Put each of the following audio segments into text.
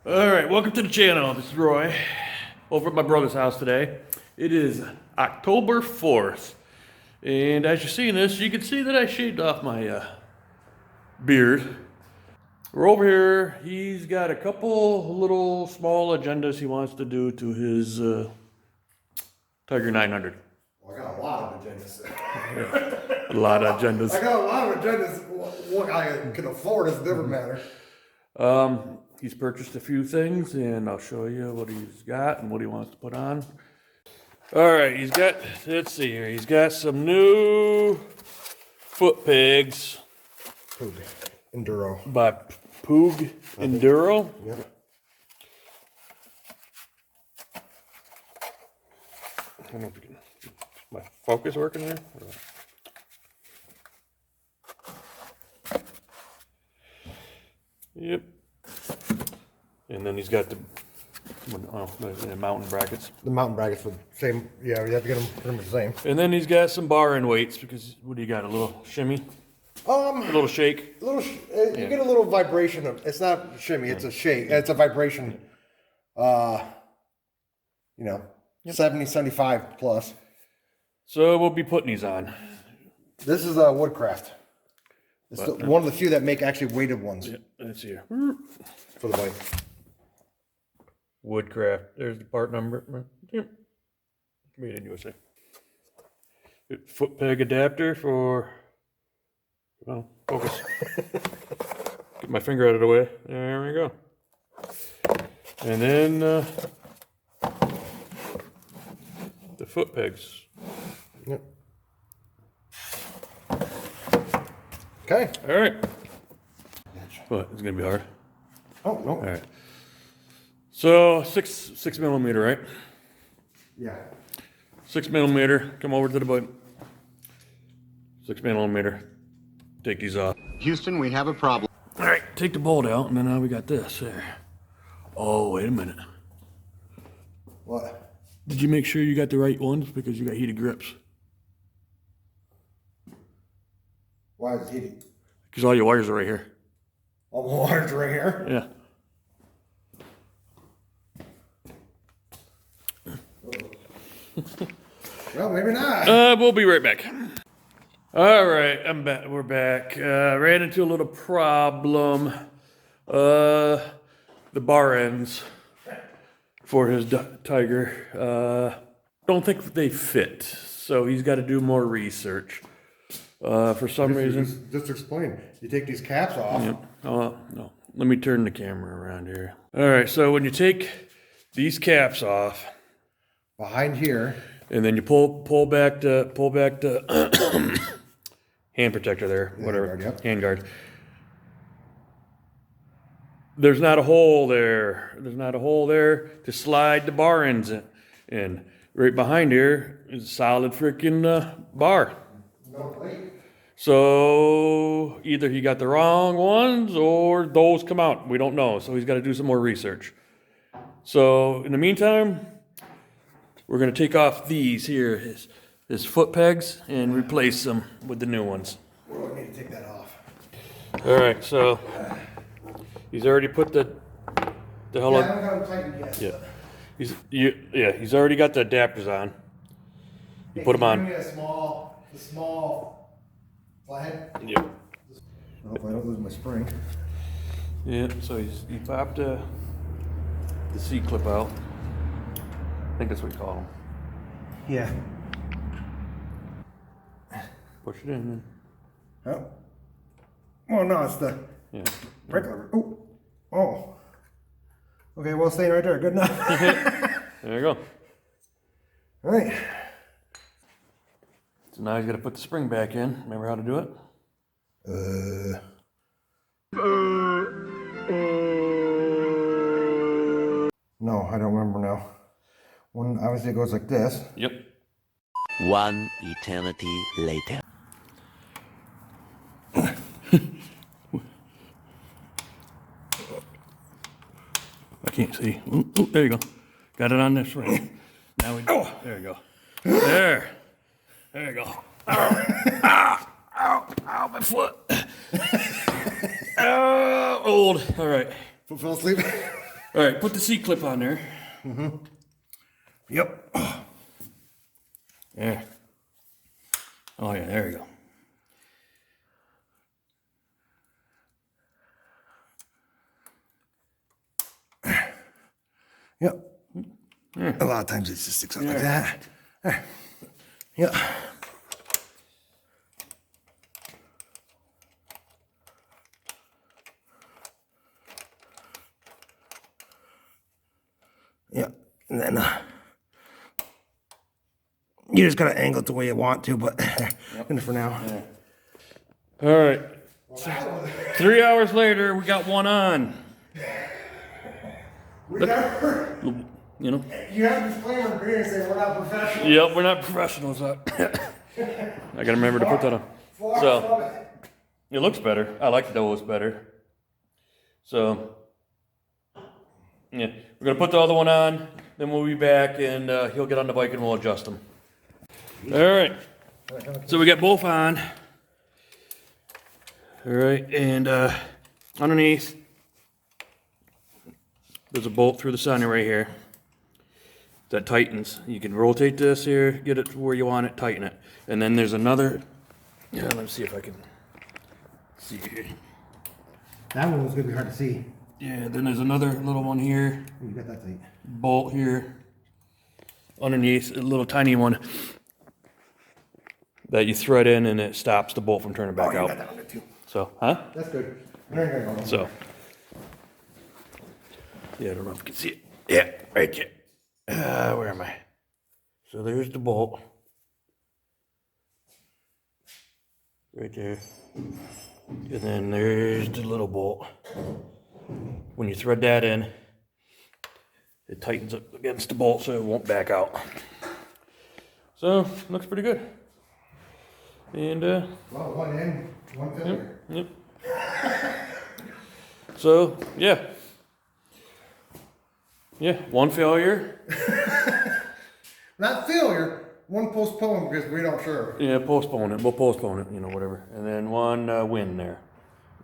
All right, welcome to the channel. This is Roy, over at my brother's house today. It is October 4th, and as you're seeing this, you can see that I shaved off my beard. We're over here. He's got a couple little small agendas he wants to do to his Tiger 900. Well, I got a lot of agendas. Yeah, a lot of agendas. I got a lot of agendas. What I can afford is a different matter. He's purchased a few things, and I'll show you what he's got and what he wants to put on. All right, he's got, let's see here, he's got some new Footpegs. Puig Enduro. By Puig Enduro. Yep. I don't know if you can, is my focus working there? Yep. And then he's got the mountain brackets. The mountain brackets for the same. Yeah, you have to get them pretty much the same. And then he's got some bar and weights because what do you got? A little shimmy? A little shake? You get a little vibration of. It's not shimmy. It's a shake. It's a vibration. 70, 75 plus. So we'll be putting these on. This is a Woodcraft. It's one of the few that make actually weighted ones. Yep, let's see here. For the bike. Woodcraft. There's the part number. Yep. Made in USA. Footpeg adapter for. Well, focus. Get my finger out of the way. There we go. And then the foot pegs. Yep. Okay. All right. What? It's gonna be hard. Oh no. All right. So 6 millimeter, right? Yeah. 6 millimeter. Come over to the button. 6 millimeter. Take these off. Houston, we have a problem. All right. Take the bolt out, and then now we got this there. Oh, wait a minute. What? Did you make sure you got the right ones because you got heated grips? Why is it heated? Because all your wires are right here. All the wires right here. Yeah. Well, maybe not. We'll be right back. All right, I'm back. We're back. Ran into a little problem. The bar ends for his Tiger. Don't think they fit, so he's got to do more research. For some reason. Just explain. You take these caps off. Yep. Oh no. Let me turn the camera around here. All right. So when you take these caps off, Behind here. and then you pull back the hand protector there, whatever, guard, yep. hand guard. There's not a hole there. There's not a hole there to slide the bar ends in. Right behind here is a solid freaking bar. No plate. So either he got the wrong ones or those come out. We don't know. So he's got to do some more research. So in the meantime, we're going to take off these here, his foot pegs, and replace them with the new ones. Well, I need to take that off. All right, so he's already put the hell Yeah, I on. haven't got them tightened yet. He's already got the adapters on. You put them on. Give me a small flathead. Yep. I hope I don't lose my spring. Yeah. So he popped the C clip out. I think that's what you call them. Yeah. Push it in. Oh. Well, no, it's the Yeah. regular. Oh. Oh. Okay, well, staying right there. Good enough. There you go. All right. So now he's got to put the spring back in. Remember how to do it? No, I don't remember now. One obviously it goes like this. Yep. One eternity later. I can't see. Ooh, there you go. Got it on this ring. Now we. Oh, there you go. There. There you go. Ow, ow, ow, my foot. Old. All right. Foot fell asleep. All right, put the seat clip on there. Yep. There. Oh yeah, there you go. Yep. A lot of times it just sticks out like that. There. Yep. Yep. And then you just gotta angle it the way you want to, but good for now. All right. 3 hours later, we got one on. We never, You know? you have this disclaimer in green saying we're not professionals. Yep, we're not professionals. I gotta remember to put that on. So, it looks better. I like the nose better. So, yeah, we're gonna put the other one on, then we'll be back and he'll get on the bike and we'll adjust them. All right, so we got both on. All right, and underneath, there's a bolt through the center right here that tightens. You can rotate this here, get it to where you want it, tighten it. And then there's another, yeah, let me see if I can see here. That one was gonna be hard to see. Yeah, then there's another little one here, You got that tight. bolt here, underneath, a little tiny one that you thread in and it stops the bolt from turning back You out. got that one too. So, huh? That's good. There you go. So, yeah, I don't know if you can see it. Yeah, right there. Where am I? So there's the bolt. Right there. And then there's the little bolt. When you thread that in, it tightens up against the bolt so it won't back out. So, looks pretty good. And, Well, one in, one failure. yep. So, yeah. Yeah, one failure. Not failure, one postponed because we don't sure. Yeah, postpone it. We'll postpone it, you know, whatever. And then one win there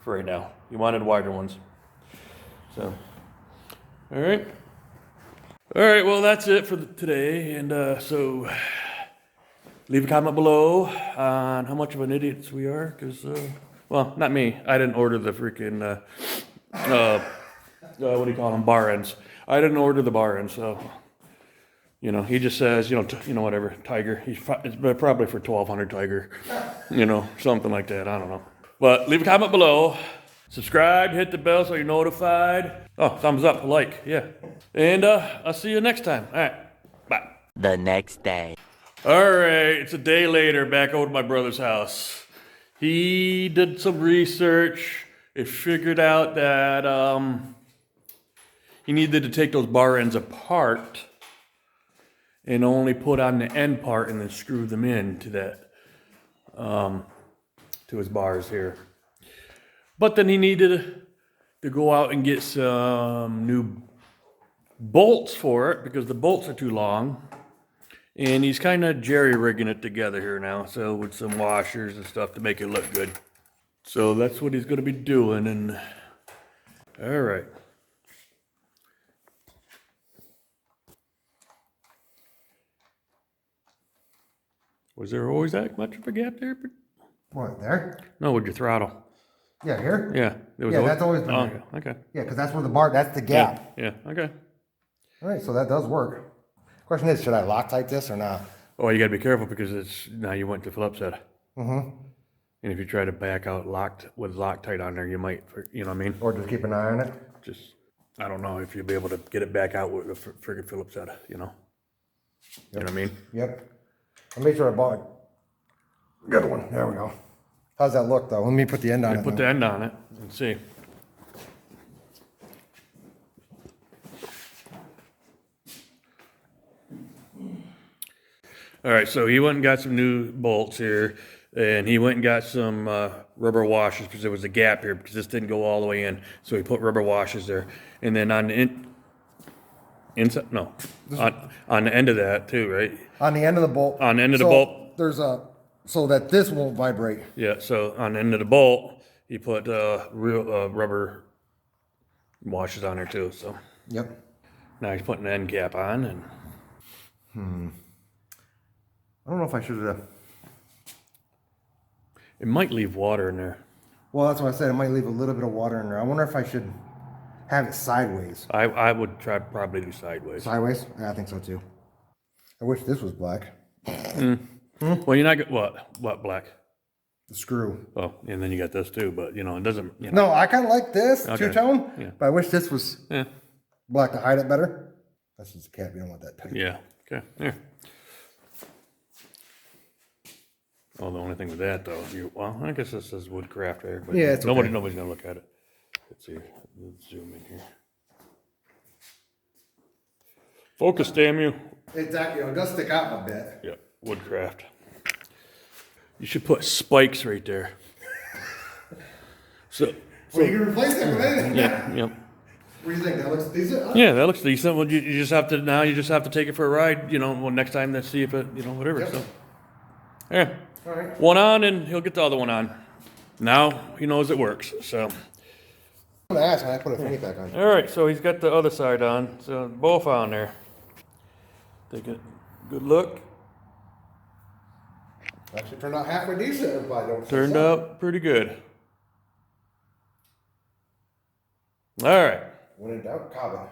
for right now. You wanted wider ones. So, all right. All right, well, that's it for today. And so, leave a comment below on how much of an idiots we are. Because, well, not me. I didn't order the freaking, what do you call them, bar ends. I didn't order the bar ends, so, you know, he just says, you know, whatever, Tiger. It's probably for 1,200 Tiger, you know, something like that. I don't know. But leave a comment below. Subscribe, hit the bell so you're notified. Oh, thumbs up, like, yeah. And I'll see you next time. All right, bye. The next day. All right, it's a day later, back over to my brother's house. He did some research. He figured out that he needed to take those bar ends apart and only put on the end part and then screw them in to that, to his bars here. But then he needed to go out and get some new bolts for it because the bolts are too long. And he's kind of jerry-rigging it together here now, so with some washers and stuff to make it look good. So that's what he's going to be doing, and all right. Was there always that much of a gap there? What, there? No, with your throttle. Yeah, here? Yeah. There was Yeah, that's always been oh, there. okay. Yeah, because that's where the bar, that's the gap. Yeah, okay. All right, so that does work. Question is, should I Loctite this or not? Oh, you got to be careful because it's now you went to Phillips head. Mm-hmm. And if you try to back out locked with Loctite on there, you might, you know what I mean? Or just keep an eye on it? Just, I don't know if you'll be able to get it back out with a friggin' Phillips head, you know? You know what I mean? Yep. I made sure I bought a good one. There we go. How's that look, though? Let me put the end on it. Put the end on it and see. All right, so he went and got some new bolts here, and he went and got some rubber washers because there was a gap here because this didn't go all the way in. So he put rubber washers there, and then on the inside, no, on the end of that too, right? On the end of the bolt. On the end of the bolt. There's a, so that this won't vibrate. Yeah, so on the end of the bolt, he put real rubber washers on there too. So Yep. Now he's putting the end cap on, and I don't know if I should have. it might leave water in there. Well, that's what I said. It might leave a little bit of water in there. I wonder if I should have it sideways. I would try probably do sideways. Sideways? Yeah, I think so too. I wish this was black. Well, you're not what black? The screw. Oh, and then you got this too, but you know it doesn't. You know. No, I kind of like this Okay. two-tone, Yeah. but I wish this was Yeah. black to hide it better. That's just a cap. You don't want that tight. Yeah. Okay. Here. Well, the only thing with that though, well, I guess this says Woodcraft there, but Yeah, it's okay. nobody's gonna look at it. Let's see. Let's zoom in here. Focus, damn you. Exactly. It does stick out a bit. Yeah, Woodcraft. You should put spikes right there. So Well, you can replace that with anything. yeah, yep. What do you think? That looks decent? Yeah, that looks decent. Well, you just have to now. You just have to take it for a ride. You know, well, next time to see if it, you know, whatever. Yep. So, yeah, All right. one on, and he'll get the other one on. Now he knows it works. So, I'm gonna ask when I put a fanny pack on. all right. So he's got the other side on. So both on there. Take a good look. Actually, turned out halfway decent. If I don't say Turned so. out pretty good. All right. When in doubt, carbon.